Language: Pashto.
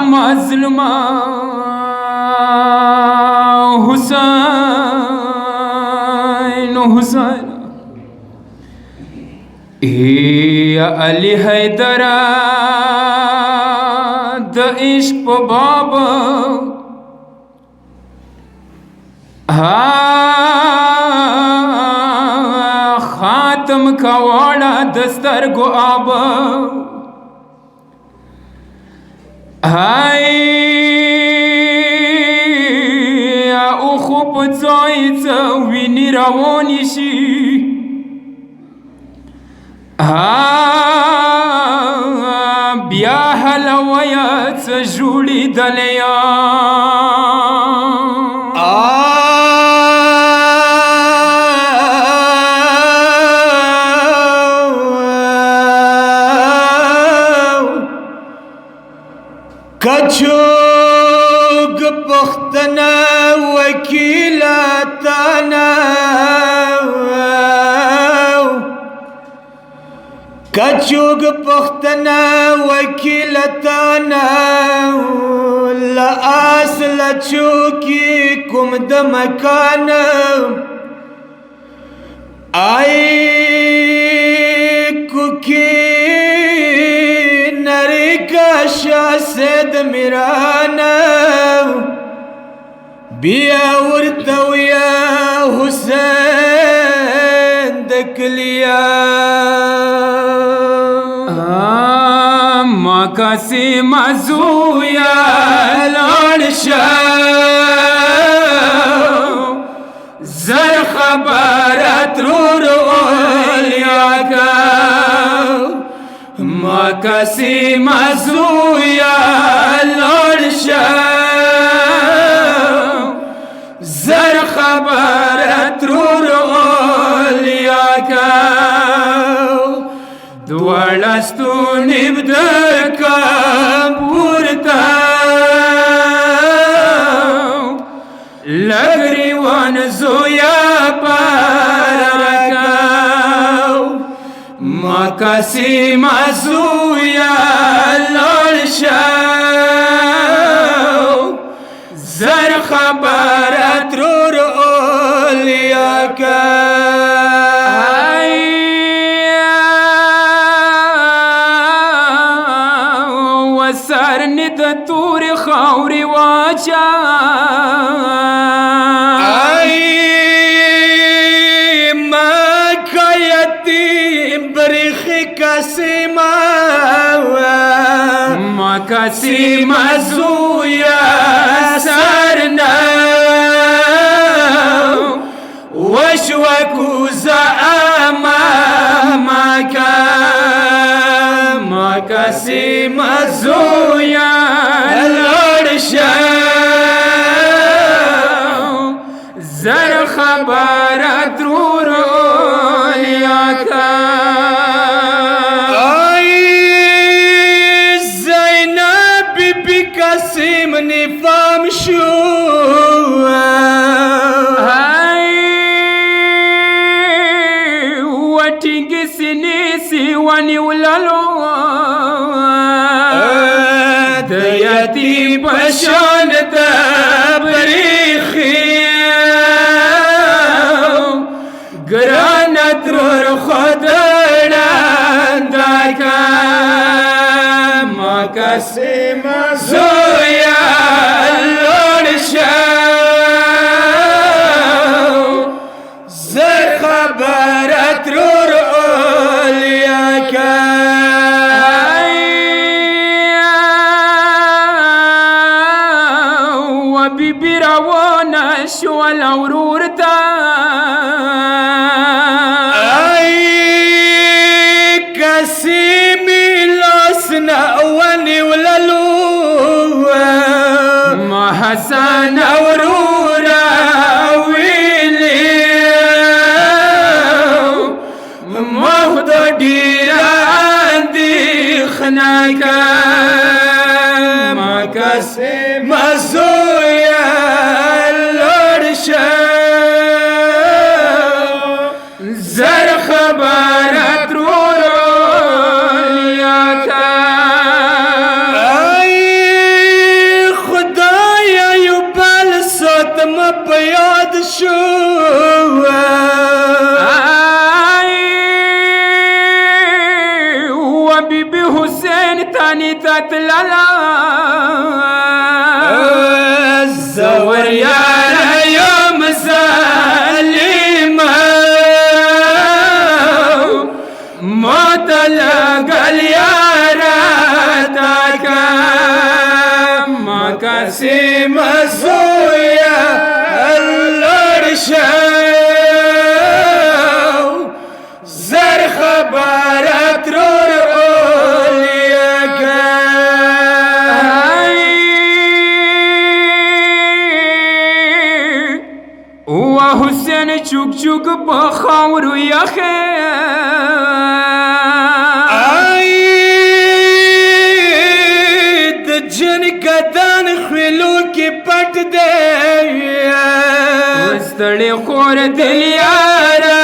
مظلوما حسین حسین یا علی حیدر د عشق په باب خاتم کواړه د سترګو آب هاي او خو په ځای څه وینې روانې شي بیا هلویه څه جوړېدلی کچوگ پختنا وکیلاتانا کچوگ پختنا وکیلاتانا لآس لچوکی کم دمکانا آئی کوکی شاسد میرانا بیا ورتو یا حسین دکلیا ما کسی مزویا لانشا زر خبرت رو لیاکا ما کسی مزویا لرشا زر خبرت رو لیاکا دوالستون ابدکا بورتا لگریوان زویا پارکا ما کسی مزویا لرشا زر خبرت رو لیاکا و سرنی د تور خاوری واچا ما کسی مزویا سرنا وشوکو زعاماکا ما کسی مزویا لرشا زر خبرت رو لیاکا نفام شو وٹنگی سنیسی ونی ولالو دیتی پشان دبریخی گرانت رو خودران دارکا ما کسی مزویا خبرت رو لیاکا و بی بی روانا شوال اورورتا کسی میلاسنا ونی وللو ما حسن اورورا کسی مزویا لرشه زر خبرت رو لیاتا ای خدایا یو بل ساتم بیاد شو بی حسین تانی تتلالا زور یارا یم ظالم موت لگل یارا تاکا مکسی مزویا لرشه زر خبرت رو حسین چوک چوک بخاورو یخه ای د جن گدان خلو کی پټ دے وستړی خور دل یارا